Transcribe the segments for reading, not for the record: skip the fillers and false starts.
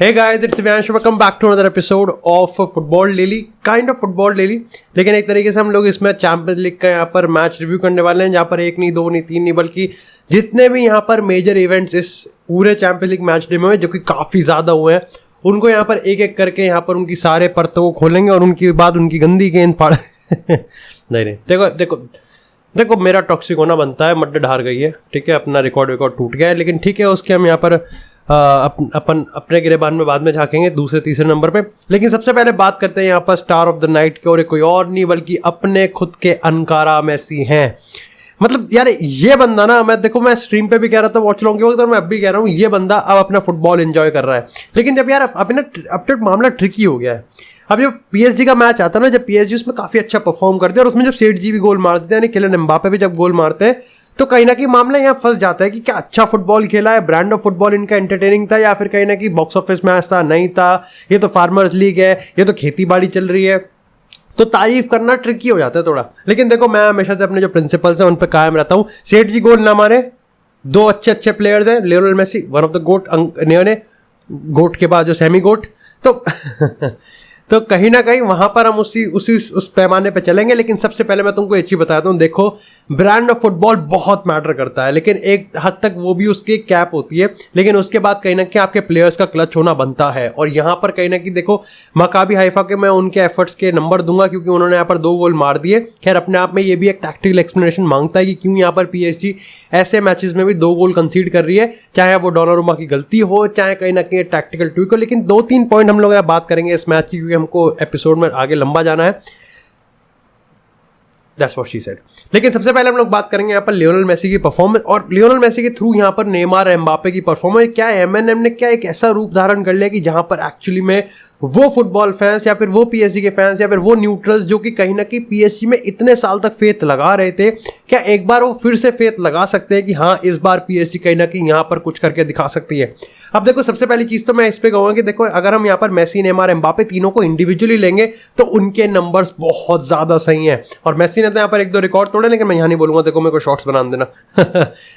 Hey guys, it's Divyansh. Welcome back to another episode of Football Daily. Kind of Football Daily, लेकिन एक तरीके से हम लोग इसमें चैंपियंस लीग का यहाँ पर मैच रिव्यू करने वाले हैं, जहाँ पर एक नहीं, दो नहीं, तीन नहीं, बल्कि जितने भी यहाँ पर मेजर इवेंट्स इस पूरे चैंपियंस लीग मैच डे में हुए, जो कि काफ़ी ज़्यादा हुए हैं, उनको यहाँ पर एक एक करके यहाँ पर उनकी सारे परतों को खोलेंगे और उनके बाद उनकी गंदी गेंद फाड़ नहीं, देखो मेरा टॉक्सिक होना बनता है, मड्डे ढार गई है, ठीक है, अपना रिकॉर्ड टूट गया है, लेकिन ठीक है, उसके हम यहाँ पर अपन अपने गिरेबान में बाद में झांकेंगे दूसरे तीसरे नंबर पे। लेकिन सबसे पहले बात करते हैं यहाँ पर स्टार ऑफ द नाइट के, और कोई और नहीं बल्कि अपने खुद के अनकारा मेसी हैं। मतलब यार ये बंदा ना, मैं स्ट्रीम पे भी कह रहा था वॉच लॉन्ग के वक्त, और मैं अब भी कह रहा हूँ, ये बंदा अब अपना फुटबॉल एंजॉय कर रहा है। लेकिन जब यार अब तो मामला ट्रिकी हो गया है। अब जब पीएसजी का मैच आता है ना, जब पीएसजी उसमें काफ़ी अच्छा परफॉर्म करते हैं, और उसमें जब सेठ जी भी गोल मार देते हैं, यानी किलियन एम्बापे भी जब गोल मारते हैं, तो कहीं ना कहीं मामला यहाँ फंस जाता है कि क्या अच्छा फुटबॉल खेला है, ब्रांड ऑफ फुटबॉल इनका एंटरटेनिंग था, या फिर कहीं ना कहीं बॉक्स ऑफिस मैच था, नहीं था, ये तो फार्मर्स लीग है, ये तो खेती बाड़ी चल रही है, तो तारीफ करना ट्रिकी हो जाता है थोड़ा। लेकिन देखो, मैं हमेशा से अपने जो प्रिंसिपल्स हैं उन पर कायम रहता हूँ। सेठ जी गोल ना मारे, दो अच्छे प्लेयर्स हैं, Lionel Messi one of the GOAT, ने गोट के बाद जो सेमी गोट, तो कहीं ना कहीं वहां पर हम उस पैमाने पे चलेंगे। लेकिन सबसे पहले मैं तुमको एक चीज बताता हूँ, देखो ब्रांड ऑफ फुटबॉल बहुत मैटर करता है, लेकिन एक हद तक वो भी उसकी कैप होती है, लेकिन उसके बाद कहीं ना कहीं आपके प्लेयर्स का क्लच होना बनता है। और यहाँ पर कहीं ना कहीं देखो, मकाबी हाइफा के मैं उनके एफर्ट्स के नंबर दूंगा, क्योंकि उन्होंने यहाँ पर 2 गोल मार दिए। खैर अपने आप में ये भी एक टैक्टिकल एक्सप्लेनेशन मांगता है कि क्यों यहाँ पर पीएसजी ऐसे मैचेस में भी 2 गोल कंसीड कर रही है, चाहे वो डोनारुमा की गलती हो, चाहे कहीं ना कहीं टैक्टिकल ट्विक हो। लेकिन 2-3 पॉइंट हम लोग यहाँ बात करेंगे इस मैच की, क्योंकि हमको एपिसोड में आगे लंबा जाना है। That's what she said. लेकिन सबसे पहले हम लोग बात करेंगे यहाँ पर लियोनेल मेसी की परफॉर्मेंस, और लियोनेल मेसी के थ्रू यहाँ पर नेमार एम्बापे की परफॉर्मेंस। क्या एमएनएम ने क्या एक ऐसा रूप धारण कर लिया कि जहां पर एक्चुअली में वो फुटबॉल फैंस, या फिर वो पीएसजी के फैंस, या फिर वो न्यूट्रल्स जो कि कहीं ना कहीं पीएसजी में इतने साल तक फेथ लगा रहे थे, क्या एक बार वो फिर से फेथ लगा सकते हैं कि हाँ इस बार पीएसजी कहीं ना कहीं यहाँ पर कुछ करके दिखा सकती है। अब देखो, सबसे पहली चीज तो मैं इस पे कहूँगा कि देखो, अगर हम यहाँ पर मेसी, नेमार, एम्बापे तीनों को इंडिविजुअली लेंगे तो उनके नंबर्स बहुत ज्यादा सही हैं। और मेसी ने तो यहाँ पर 1-2 रिकॉर्ड तोड़े, लेकिन मैं यहाँ नहीं बोलूंगा, देखो मेरे को शॉट्स बना देना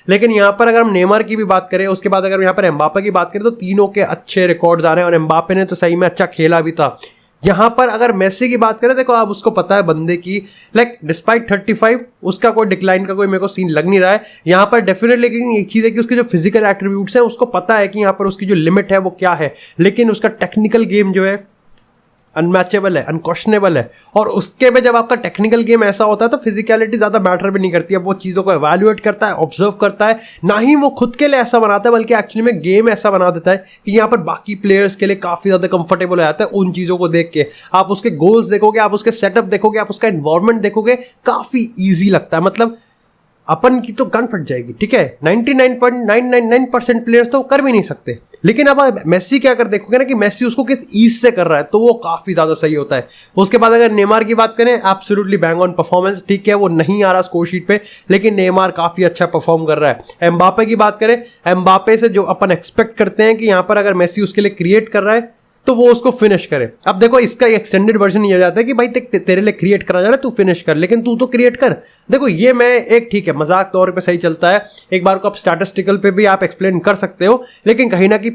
लेकिन यहाँ पर अगर हम नेमार की भी बात करें, उसके बाद अगर यहाँ पर एम्बापे की बात करें, तो तीनों के अच्छे रिकॉर्ड्स आ रहे हैं, और एम्बापे ने तो सही में अच्छा खेला भी था। यहाँ पर अगर मेसी की बात करें, देखो आप उसको पता है बंदे की, लाइक डिस्पाइट 35 उसका कोई डिक्लाइन का कोई मेरे को सीन लग नहीं रहा है यहाँ पर डेफिनेटली। लेकिन एक चीज़ है कि उसके जो फिजिकल एट्रीब्यूट्स हैं, उसको पता है कि यहाँ पर उसकी जो लिमिट है वो क्या है, लेकिन उसका टेक्निकल गेम जो है अनमैचेबल है, अनक्वेश्चनेबल है। और उसके में जब आपका टेक्निकल गेम ऐसा होता है तो फिजिकलिटी ज़्यादा मैटर भी नहीं करती है। वो चीज़ों को एवेल्युएट करता है, ऑब्जर्व करता है, ना ही वो खुद के लिए ऐसा बनाता है, बल्कि एक्चुअली में गेम ऐसा बना देता है कि यहाँ पर बाकी प्लेयर्स के लिए काफ़ी ज़्यादा कंफर्टेबल हो जाता है उन चीज़ों को देख के। आप उसके गोल्स देखोगे, आप उसके सेटअप देखोगे, आप उसका एनवायरमेंट देखोगे, काफ़ी ईजी लगता है। मतलब अपन की तो गन फट जाएगी, ठीक है, 99.999% प्लेयर्स तो कर भी नहीं सकते। लेकिन अब मेसी क्या कर देखोगे ना कि मेसी उसको किस ईज से कर रहा है, तो वो काफी ज्यादा सही होता है। उसके बाद अगर नेमार की बात करें, एब्सोल्युटली बैंग ऑन परफॉर्मेंस, ठीक है, वो नहीं आ रहा स्कोर शीट पे, लेकिन नेमार काफी अच्छा परफॉर्म कर रहा है। एम्बापे की बात करें, एम्बापे से जो अपन एक्सपेक्ट करते हैं कि यहां पर अगर मेसी उसके लिए क्रिएट कर रहा है तो वो उसको फिनिश करे। अब देखो, इसका एक्सटेंडेड वर्जन ये हो जाता है कि भाई तेरे लिए क्रिएट करा जा रहा है, तू फिनिश कर, लेकिन तू तो क्रिएट कर। देखो ये मैं एक, ठीक है, मजाक तौर पे सही चलता है, एक बार को आप स्टैटिस्टिकल पे भी आप एक्सप्लेन कर सकते हो, लेकिन कहीं ना कहीं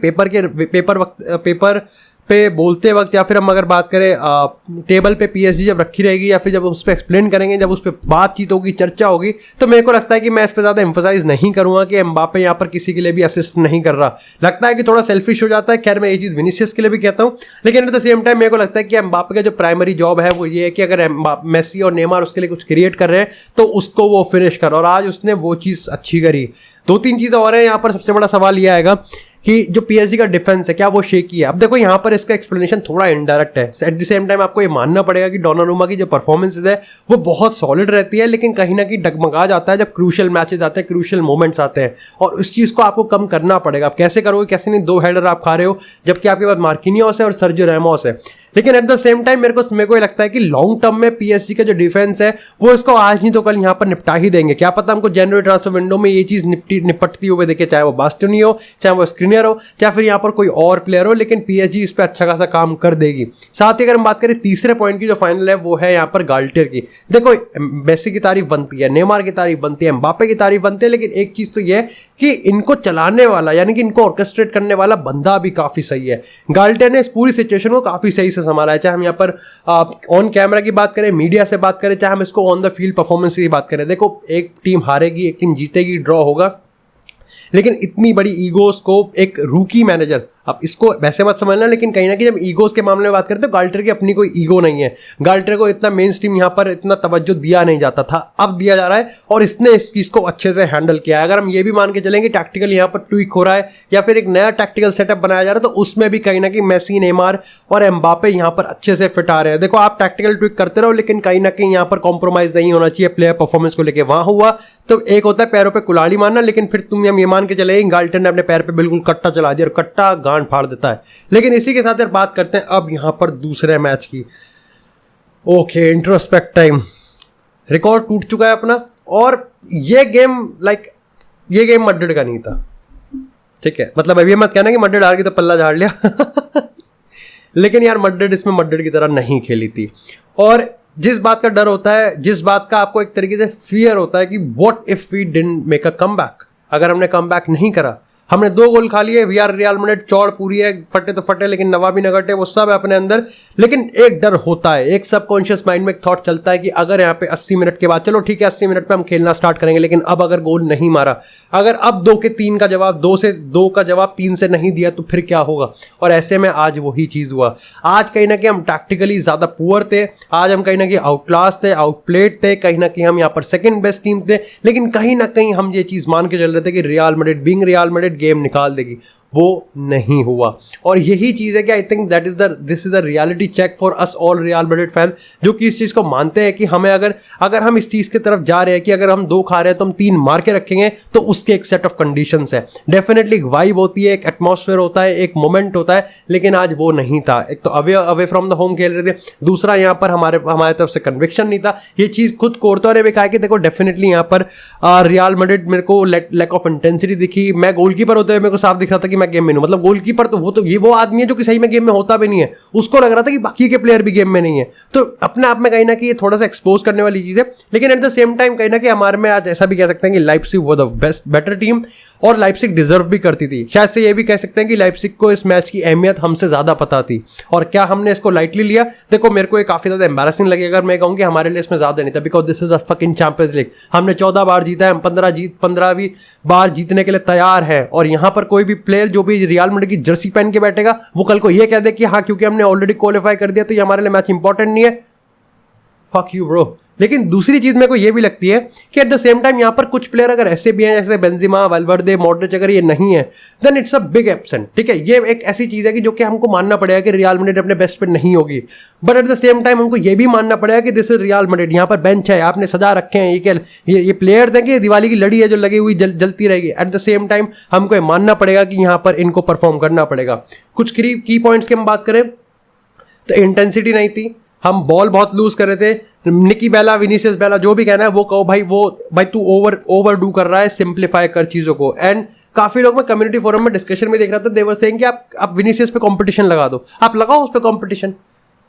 पेपर पे बोलते वक्त, या फिर हम अगर बात करें टेबल पे पीएसजी जब रखी रहेगी, या फिर जब उस पर एक्सप्लेन करेंगे, जब उस पर बातचीत होगी, चर्चा होगी, तो मेरे को लगता है कि मैं इस पर ज़्यादा एम्फोसाइज नहीं करूँगा कि एम्बापे यहाँ पर किसी के लिए भी असिस्ट नहीं कर रहा। लगता है कि थोड़ा सेल्फिश हो जाता है। खैर मैं ये चीज़ विनीसियस के लिए भी कहता हूँ, लेकिन एट द सेम टाइम मेरे को लगता है कि एम्बापे का जो प्राइमरी जॉब है वो ये है कि अगर मेसी और नेमार उसके लिए कुछ क्रिएट कर रहे हैं तो उसको वो फिनिश कर, और आज उसने वो चीज़ अच्छी करी। 2-3 चीज़ें और हैं यहाँ पर। सबसे बड़ा सवाल यह आएगा कि जो पीएसजी का डिफेंस है, क्या वो शेकी है? अब देखो यहाँ पर इसका एक्सप्लेनेशन थोड़ा इनडायरेक्ट है। एट द सेम टाइम आपको ये मानना पड़ेगा कि डोनारुमा की जो परफॉर्मेंसेज है वो बहुत सॉलिड रहती है, लेकिन कहीं ना कहीं डगमगा जाता है जब क्रूशियल मैचेस आते हैं, क्रूशियल मोमेंट्स आते हैं, और उस चीज़ को आपको कम करना पड़ेगा। आप कैसे करोगे? कैसे नहीं, 2 हेडर आप खा रहे हो जबकि आपके पास मार्किनियोस है और सर्जियो रैमोस है। लेकिन एट द सेम टाइम मेरे को ये लगता है कि लॉन्ग टर्म में पीएसजी का जो डिफेंस है वो इसको आज नहीं तो कल यहाँ पर निपटा ही देंगे। क्या पता हमको जनवरी ट्रांसफर विंडो में ये चीज़ निपटती हुए देखे, चाहे वो बास्टोनी हो, चाहे वो स्क्रीनियर हो, चाहे फिर यहाँ पर कोई और प्लेयर हो, लेकिन पीएसजी इस पर अच्छा खासा काम कर देगी। साथ ही अगर हम बात करें तीसरे पॉइंट की जो फाइनल है वो है यहाँ पर गाल्टियर की। देखो मेसी की तारीफ बनती है, नेमार की तारीफ बनती है, एम्बापे की तारीफ बनती है, लेकिन एक चीज़ तो ये है कि इनको चलाने वाला यानी कि इनको ऑर्केस्ट्रेट करने वाला बंदा भी काफ़ी सही है। गाल्टियर ने इस पूरी सिचुएशन को काफ़ी सही से संभाला है, चाहे हम यहाँ पर ऑन कैमरा की बात करें, मीडिया से बात करें, चाहे हम इसको ऑन द फील्ड परफॉर्मेंस की बात करें। देखो एक टीम हारेगी, एक टीम जीतेगी, ड्रॉ होगा, लेकिन इतनी बड़ी ईगोस को एक रूकी मैनेजर, अब इसको वैसे मत समझना, लेकिन कहीं ना कहीं जब ईगोस के मामले में बात करते हैं तो गाल्टियर की अपनी कोई ईगो नहीं है। गाल्टियर को इतना मेन स्ट्रीम यहाँ पर इतना तवज्जो दिया नहीं जाता था, अब दिया जा रहा है और इसने इस चीज़ को अच्छे से हैंडल किया है। अगर हम ये भी मान के चलेंगे टैक्टिकल यहाँ पर ट्वीक हो रहा है या फिर एक नया टैक्टिकल सेटअप बनाया जा रहा है, तो उसमें भी कहीं ना कहीं मेसी, नेमार और एम्बापे यहाँ पर अच्छे से फिट आ रहे हैं। देखो आप टैक्टिकल ट्वीक करते रहो, लेकिन कहीं ना कहीं यहाँ पर कॉम्प्रोमाइज़ नहीं होना चाहिए प्लेयर परफॉर्मेंस को लेकर। वहाँ हुआ तो एक होता है पैरों पर कुल्हाड़ी मारना, लेकिन फिर तुम ये मान के चलेंगे गाल्टियर ने अपने पैर पर बिल्कुल कट्टा चला दिया और कट्टा गांड फाड़ देता है। लेकिन इसी के साथ यार बात करते हैं अब यहां पर दूसरे मैच की। Okay, introspect time. रिकॉर्ड टूट चुका है अपना और ये गेम ये गेम मैड्रिड का नहीं था, ठीक है। मतलब अभी मत कहना कि मैड्रिड हार गई तो पल्ला झाड़ लिया लेकिन यार मैड्रिड इसमें मैड्रिड की तरह नहीं खेली थी। और जिस बात का डर होता है, जिस बात का आपको एक तरीके से फियर होता है कि what if we didn't make a comeback, अगर हमने कमबैक नहीं करा, हमने 2 गोल खा लिए, वी आर रियल मैड्रिड, चौड़ पूरी है, फटे तो फटे लेकिन नवा भी न घटे, वो सब है अपने अंदर। लेकिन एक डर होता है, एक सबकॉन्शियस माइंड में एक थॉट चलता है कि अगर यहाँ पे 80 मिनट के बाद, चलो ठीक है 80 मिनट पे हम खेलना स्टार्ट करेंगे, लेकिन अब अगर गोल नहीं मारा, अगर अब 2 के 3 का जवाब, 2 का जवाब 3 से नहीं दिया तो फिर क्या होगा। और ऐसे में आज वही चीज़ हुआ। आज कहीं ना कहीं हम टैक्टिकली ज़्यादा पुअर थे, आज हम कहीं ना कहीं आउटक्लास थे, आउटप्लेड थे, कहीं ना कहीं हम यहाँ पर सेकेंड बेस्ट टीम थे, लेकिन कहीं ना कहीं हम ये चीज़ मान के चल रहे थे कि real Madrid being real Madrid game निकाल देगी। वो नहीं हुआ। और यही चीज़ है कि I think this is the reality check for us all Real Madrid fan, जो कि इस चीज़ को मानते हैं कि हमें अगर हम इस चीज़ की तरफ जा रहे हैं कि अगर हम 2 खा रहे हैं तो हम 3 मार के रखेंगे, तो उसके एक सेट ऑफ कंडीशंस है। डेफिनेटली एक वाइब होती है, एक एटमॉस्फेयर होता है, एक मोमेंट होता है, लेकिन आज वो नहीं था। एक तो अवे फ्रॉम द होम खेल रहे थे, दूसरा यहाँ पर हमारे तरफ से कन्विक्शन नहीं था। ये चीज़ खुद कोर्तों ने भी कहा कि देखो डेफिनेटली यहाँ पर रियल मैड्रिड मेरे को लैक ऑफ इंटेंसिटी दिखी। मैं गोलकीपर होते हुए मेरे को साफ दिख रहा था कि मैं गेम में नहीं, मतलब गोलकीपर तो वो आदमी है जो कि सही में गेम में होता भी नहीं है, उसको लग रहा था कि बाकी के प्लेयर भी गेम में नहीं है। तो अपने आप में कहीं ना कहीं थोड़ा सा एक्सपोज करने वाली चीज़ है। लेकिन एट द सेम टाइम कहीं ना कहीं हमारे में आज ऐसा भी कह सकते हैं कि लाइप्जिग वो द बेटर टीम, और लाइप्जिग डिजर्व भी करती थी। शायद से ये भी कह सकते हैं कि लाइप्जिग को इस मैच की अहमियत हमसे ज़्यादा पता थी। और क्या हमने इसको लाइटली लिया? देखो मेरे को ये काफ़ी ज़्यादा एम्बैरेसिंग लगेगा अगर मैं कहूँ कि हमारे लिए इसमें ज़्यादा नहीं था, because this is a fucking champions league. हमने 14 बार जीता है, हम 15वीं बार जीतने के लिए तैयार है। और यहाँ पर कोई भी प्लेयर जो भी रियल मैड्रिड की जर्सी पहन के बैठेगा, वो कल को ये कह दे कि हाँ क्योंकि हमने ऑलरेडी क्वालिफाई कर दिया तो ये हमारे लिए मैच इंपॉर्टेंट नहीं है, फक यू ब्रो। लेकिन दूसरी चीज मेरे को ये भी लगती है कि एट द सेम टाइम यहाँ पर कुछ प्लेयर अगर ऐसे भी हैं जैसे बेंजिमा, वाल्वर्दे, मॉड्रिच, अगर ये नहीं है then it's a big absent. ठीक है, ये एक ऐसी चीज है कि जो कि हमको मानना पड़ेगा कि रियल मैड्रिड अपने बेस्ट पे नहीं होगी। But at the same time हमको ये भी मानना पड़ेगा कि दिस इज रियल मैड्रिड। यहाँ पर बेंच है, आपने सजा रखे हैं, ये प्लेयर्स हैं कि दिवाली की लड़ी है जो लगी हुई जलती रहेगी। एट द सेम टाइम हमको ये मानना पड़ेगा कि यहाँ पर इनको परफॉर्म करना पड़ेगा। कुछ की पॉइंट्स की हम बात करें तो इंटेंसिटी नहीं थी, हम बॉल बहुत लूज कर रहे थे। निकी बेला, विनीसियस बेला, जो भी कहना है वो कहो भाई तू ओवर डू कर रहा है, सिंप्लीफाई कर चीज़ों को। एंड काफ़ी लोग मैं कम्युनिटी फोरम में डिस्कशन में देख रहा था, दे वर सेइंग कि आप विनीसियस पे कंपटीशन लगा दो, आप लगाओ उस पर कंपटीशन,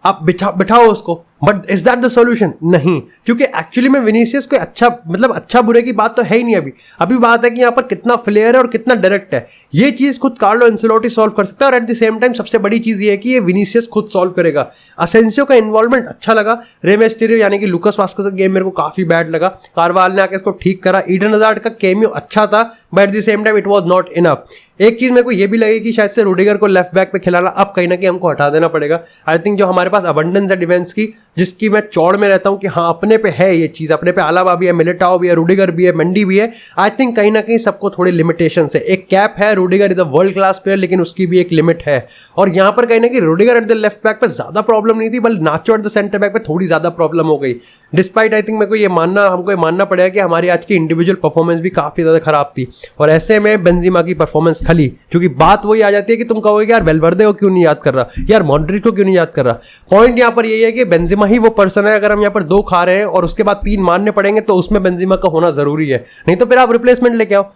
आप बिठाओ उसको। But is that the solution? नहीं, क्योंकि एक्चुअली में विनीसियस कोई अच्छा बुरे की बात तो है ही नहीं। अभी बात है कि यहाँ पर कितना फ्लेयर है और कितना डायरेक्ट है। ये चीज़ खुद कार्लो एंसेलोटी सॉल्व कर सकता है। और एट द सेम टाइम सबसे बड़ी चीज़ ये है कि ये विनीसियस खुद सॉल्व करेगा। असेंसियो का इन्वॉल्वमेंट अच्छा लगा। रे मिस्टेरियो यानी कि लुकास वास्केस का गेम मेरे को काफ़ी बैड लगा। कारवाल ने आके इसको ठीक करा। ईडन हज़ार्ड का कैमियो अच्छा था, but at the same time it was not enough. एक चीज़ मेरे को ये भी लगी कि शायद से रूडिगर को लेफ्ट बैक पे खिलाना अब कहीं ना कहीं हमको हटा देना पड़ेगा। आई थिंक जो हमारे पास अबंडेंस है डिफेंस की, जिसकी मैं चौड़ में रहता हूँ कि हाँ अपने पे है ये चीज़, अपने पे अलावा भी है, मिलिटाओ भी है, रूडिगर भी है, मंडी भी है। आई थिंक कहीं ना कहीं सबको थोड़ी लिमिटेशन है। एक कैप है, Rudiger is a world class player, लेकिन उसकी भी एक लिमिट है। और यहाँ पर कहीं ना कहीं Rudiger at the left back पे ज़्यादा प्रॉब्लम नहीं थी, बल्कि नाचो एट द सेंटर बैक पे थोड़ी ज़्यादा प्रॉब्लम हो गई। डिस्पाइट आई थिंक हमको ये मानना पड़ेगा कि हमारी आज की इंडिविजुअल परफॉर्मेंस भी काफ़ी ज़्यादा खराब थी, और ऐसे में बेंजेमा की परफॉर्मेंस खली, क्योंकि बात वही आ जाती है कि तुम कहोगे यार वेलवर्दे को क्यों नहीं याद कर रहा, यार मॉड्रिच को क्यों नहीं याद कर रहा। पॉइंट यहाँ पर यही है कि बेंजेमा ही वो पर्सन है, अगर हम यहाँ पर 2 खा रहे हैं और उसके बाद 3 मारने पड़ेंगे तो उसमें बेंजेमा का होना जरूरी है, नहीं तो फिर आप रिप्लेसमेंट लेके आओ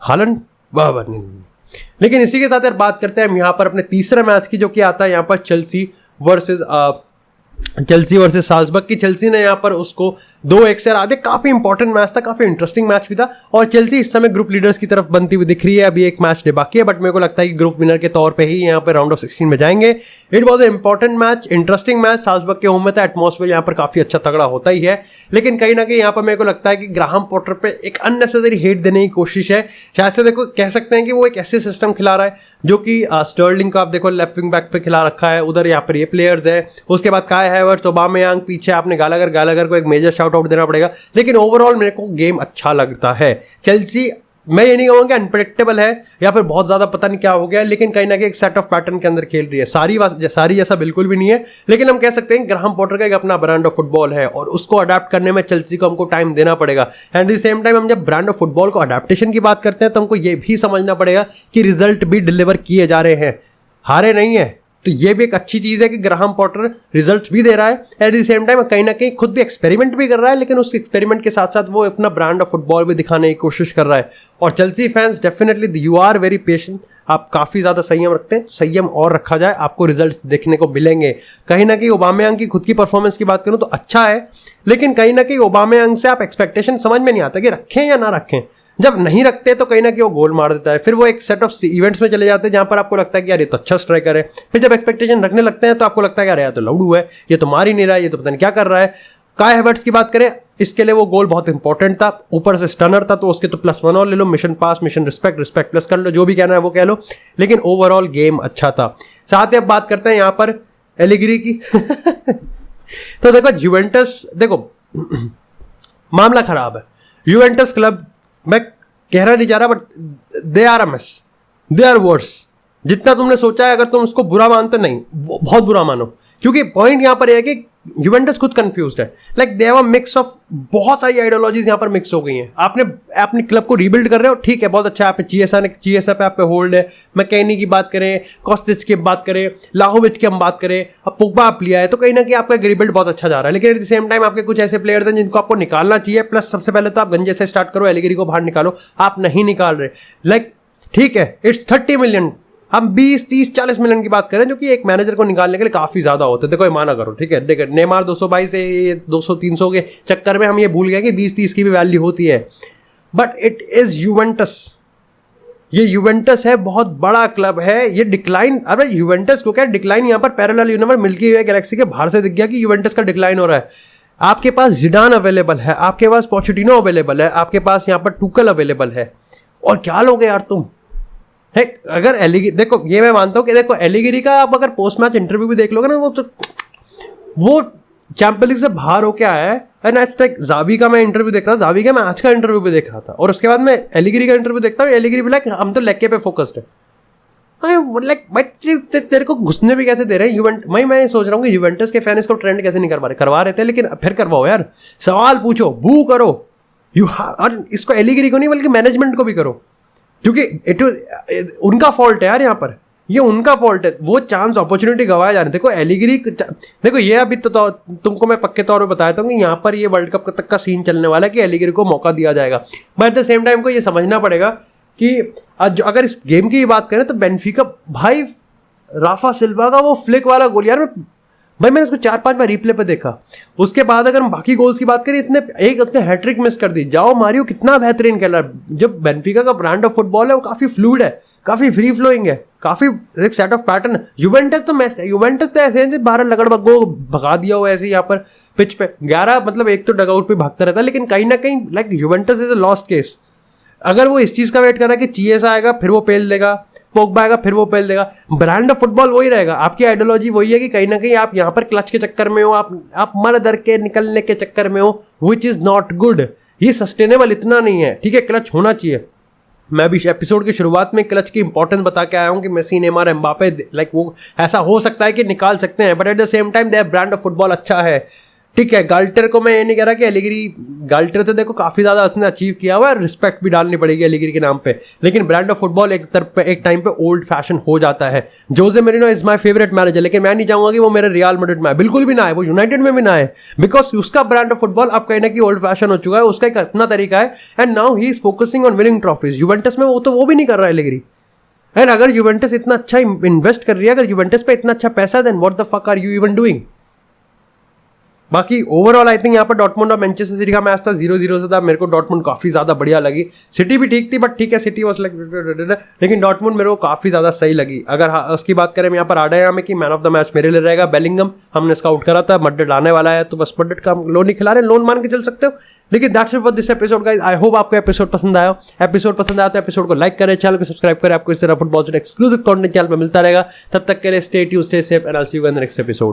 हालैंड बराबर नहीं। लेकिन इसी के साथ यार बात करते हैं हम यहाँ पर अपने तीसरे मैच की, जो कि आता है यहाँ पर चेल्सी वर्सेस साल्जबर्ग की। चेल्सी ने यहाँ पर उसको 2-1 से हरा दिया। काफी इंपॉर्टेंट मैच था, काफी इंटरेस्टिंग मैच भी था, और चेल्सी इस समय ग्रुप लीडर्स की तरफ बनती हुई दिख रही है। अभी एक मैच डे बाकी है, बट मेरे को लगता है कि ग्रुप विनर के तौर पे ही यहाँ पर राउंड ऑफ 16 में जाएंगे। It was a important match, interesting match. Salzburg के होम में था, एटमॉस्फेयर यहाँ पर काफी अच्छा तगड़ा होता ही है, लेकिन कहीं ना कहीं यहाँ पर मेरे को लगता है कि ग्राहम पॉटर पे एक अननेसेसरी हेट देने की कोशिश है। शायद से देखो कह सकते हैं कि वो एक ऐसे सिस्टम खिला रहा है जो कि स्टर्लिंग को आप देखो लेफ्ट विंग बैक पे खिला रखा है, उधर यहाँ पर ये प्लेयर्स है, उसके बाद काय हैवर्ट्स, ओबामेयांग, पीछे आपने गालागर को एक मेजर शाउट आउट देना पड़ेगा। लेकिन ओवरऑल मेरे को गेम अच्छा लगता है। चेल्सी मैं ये नहीं कहूँगा कि अनप्रेडिक्टेबल है या फिर बहुत ज़्यादा पता नहीं क्या हो गया, लेकिन कहीं ना कहीं एक सेट ऑफ पैटर्न के अंदर खेल रही है। सारी जैसा बिल्कुल भी नहीं है, लेकिन हम कह सकते हैं ग्राहम पॉटर का एक अपना ब्रांड ऑफ फुटबॉल है और उसको अडेप्ट करने में चेल्सी को हमको टाइम देना पड़ेगा। एंड द सेम टाइम हम जब ब्रांड ऑफ फुटबॉल को अडेप्टेशन की बात करते हैं तो हमको ये भी समझना पड़ेगा कि रिजल्ट भी डिलीवर किए जा रहे हैं, हारे नहीं है। तो ये भी एक अच्छी चीज़ है कि ग्राहम पॉटर रिजल्ट्स भी दे रहा है, एट द सेम टाइम कहीं ना कहीं खुद भी एक्सपेरिमेंट भी कर रहा है, लेकिन उस एक्सपेरिमेंट के साथ साथ वो अपना ब्रांड ऑफ फुटबॉल भी दिखाने की कोशिश कर रहा है। और Chelsea fans definitely you are very patient, आप काफ़ी ज़्यादा संयम रखते हैं, संयम और रखा जाए, आपको रिजल्ट्स देखने को मिलेंगे। कहीं ना कहीं ओबामेयांग की खुद की परफॉर्मेंस की बात करूँ तो अच्छा है, लेकिन कहीं ना कहीं ओबामेयांग से आप एक्सपेक्टेशन समझ में नहीं आता कि रखें या ना रखें। जब नहीं रखते तो कहीं ना कहीं वो गोल मार देता है, फिर वो एक सेट ऑफ इवेंट्स में चले जाते हैं जहां पर आपको लगता है कि यार ये तो अच्छा स्ट्राइकर है। फिर जब एक्सपेक्टेशन रखने लगते हैं तो आपको लगता है यार तो लौड़ू है, ये तो मार ही नहीं रहा है, ये तो पता नहीं क्या कर रहा है। काय हैवर्ट्स की बात करें, इसके लिए वो गोल बहुत इंपॉर्टेंट था, ऊपर से स्टनर था, तो उसके तो +1 और ले लो, mission pass, mission respect plus कर लो, जो भी कहना है वो कह लो, लेकिन ओवरऑल गेम अच्छा था। साथ ही अब बात करते हैं यहाँ पर एलिग्री की तो देखो जुवेंटस, देखो मामला खराब है। जुवेंटस क्लब, मैं कहना नहीं चाह रहा, but they are a mess, they are worse. जितना तुमने सोचा है, अगर तुम उसको बुरा मानते नहीं, बहुत बुरा मानो, क्योंकि पॉइंट यहां पर यह है कि यूवेंटस खुद कंफ्यूज्ड है। Like they have a mix of, बहुत सारी आइडियोलॉजीज यहां पर मिक्स हो गई हैं। आपने अपने क्लब को रीबिल्ड कर रहे हो, ठीक है, बहुत अच्छा है। आपने चीएसआ पे आप पे होल्ड है, मैकेनी की बात करें, कॉस्टिच की बात करें, लाहोविच की हम बात करें, अब पोग्बा आप लिया है, तो कहीं ना कहीं आपका रीबिल्ड बहुत अच्छा जा रहा है। लेकिन एट द सेम टाइम आपके कुछ ऐसे प्लेयर्स हैं जिनको आपको निकालना चाहिए। प्लस सबसे पहले तो आप गंजे से स्टार्ट करो, एलिग्री को बाहर निकालो, आप नहीं निकाल रहे। लाइक ठीक है, इट्स 30 मिलियन, हम 20, 30, 40 मिलियन की बात करें, जो कि एक मैनेजर को निकालने के लिए काफी ज्यादा होते हैं। देखो ये माना करो, ठीक है, देखो नेमार 222 से 200-300 के चक्कर में हम ये भूल गए कि 20-30 की भी वैल्यू होती है, बट इट इज यूवेंटस। ये यूवेंटस है, बहुत बड़ा क्लब है। ये डिक्लाइन, अरे यूवेंटस को क्या डिक्लाइन, यहाँ पर पैरेलल यूनिवर्स मिल्की वे गैलेक्सी के बाहर से दिख गया कि यूवेंटस का डिक्लाइन हो रहा है। आपके पास जिडान अवेलेबल है, आपके पास पोचेटिनो अवेलेबल है, आपके पास यहाँ पर टुकल अवेलेबल है, और क्या लोगे यार तुम है। अगर एलिगिरी, देखो ये मैं मानता हूँ कि देखो एलिगिरी का आप अगर पोस्ट मैच इंटरव्यू भी देख लोगे ना, वो चैंपियंस लीग से बाहर होके आया है। एंड आज तक जावी का मैं इंटरव्यू देख रहा था, जावी का मैं आज का इंटरव्यू भी देख रहा था, और उसके बाद मैं एलिगिरी का इंटरव्यू देखता हूँ। एलिगिरी भी लाइक हम तो लेके पे फोकस्ड है। लाइक भाई तेरे को घुसने भी कैसे दे रहे हैं मैं सोच रहा हूँ कि यूवेंटस के फैन इसको ट्रेंड कैसे नहीं करवा रहे थे, लेकिन फिर करवाओ यार, सवाल पूछो, बू करो, और इसको एलिगिरी को नहीं बल्कि मैनेजमेंट को भी करो, क्योंकि उनका फॉल्ट है यार, यहाँ पर ये उनका फॉल्ट है। वो चांस अपॉर्चुनिटी गवाया जा रहे। देखो एलिगिरी, देखो ये अभी तो तुमको मैं पक्के तौर पे बताया था कि यहाँ पर ये वर्ल्ड कप तक का सीन चलने वाला है कि एलिगिरी को मौका दिया जाएगा। But at the same time को ये समझना पड़ेगा कि अगर इस गेम की बात करें तो बेनफिका, भाई राफा सिल्वा का वो फ्लिक वाला गोल यार, भाई मैंने उसको 4-5 बार रिप्ले पे देखा। उसके बाद अगर हम बाकी गोल्स की बात करें, इतने हैट्रिक मिस कर दी। जाओ मारियो कितना बेहतरीन खेला। जब बेनफिका का ब्रांड ऑफ फुटबॉल है वो काफी फ्लूइड है, काफी फ्री फ्लोइंग है, काफी एक सेट ऑफ पैटर्न। यूवेंटस तो ऐसे 12 लगड़बग्गो भगा दिया हुआ ऐसे यहाँ पर पिच पे 11, मतलब एक तो डगआउट पे भागता रहता है, लेकिन कहीं ना कहीं like Juventus is a lost case. अगर वो इस चीज का वेट कर रहा है कि चीएस आएगा फिर वो पेल देगा, पोग्बा आएगा फिर वो पेल देगा, ब्रांड ऑफ फुटबॉल वही रहेगा। आपकी आइडियोलॉजी वही है कि कहीं ना कहीं आप यहाँ पर क्लच के चक्कर में हो, आप मर दर के निकलने के चक्कर में हो, विच इज नॉट गुड। ये सस्टेनेबल इतना नहीं है, ठीक है, क्लच होना चाहिए। मैं भी एपिसोड की शुरुआत में क्लच की इंपॉर्टेंस बता के आया हूँ कि मेसी, नेमार, एम्बापे, लाइक वो ऐसा हो सकता है कि निकाल सकते हैं, but at the same time their brand of football अच्छा है। ठीक है, गाल्टर को मैं ये नहीं कह रहा कि एलिगरी, गाल्टर तो देखो काफी ज्यादा उसने अचीव किया हुआ है, रिस्पेक्ट भी डालनी पड़ेगी एलिगरी के नाम पे, लेकिन ब्रांड ऑफ फुटबॉल एक तरफ पे एक टाइम पे ओल्ड फैशन हो जाता है। Jose Mourinho is my favourite manager, लेकिन मैं नहीं चाहूंगा कि वो मेरे रियल मैड्रिड में आए, बिल्कुल भी ना आए, वो यूनाइटेड में भी ना आए, बिकॉज उसका ब्रांड ऑफ फुटबॉल अब कहीं ना कहीं ओल्ड फैशन हो चुका है, उसका एक अपना तरीका है, and now he is focusing on winning trophies. Juventus में वो भी नहीं कर रहा है एलिगरी। एंड अगर यूवेंटस इतना अच्छा इन्वेस्ट कर रही है, अगर यूवेंटस पे इतना अच्छा पैसा, then what the fuck are you even doing. बाकी ओवरऑल आई थिंक यहाँ पर डॉर्टमुंड और मैनचेस्टर सिटी का मैच था, 0-0 से था। मेरे को डॉर्टमुंड काफी ज्यादा बढ़िया लगी, सिटी भी ठीक थी, बट ठीक है सिटी वाज लाइक, लेकिन डॉर्टमुंड मेरे को काफी ज्यादा सही लगी। अगर उसकी बात करें यहाँ पर आडा में कि मैन ऑफ द मैच मेरे लिए रहेगा बेलिंगम, हमने स्काउट करा था, मड्रिड आने वाला है, तो बस मड्रिड का लोन नहीं खिला रहे, लोन मान के चल सकते हो। लेकिन that's it for this episode guys, I hope आपको एपिसोड पसंद आया। एपिसोड पसंद आया तो एपिसोड को लाइक करें, चैनल को सब्सक्राइब करें, आपको इस तरह फुटबॉल से एक्सक्लूसिव कंटेंट चैनल पर मिलता रहेगा। तब तक के लिए stay tuned, stay safe, and I will see you in the next episode.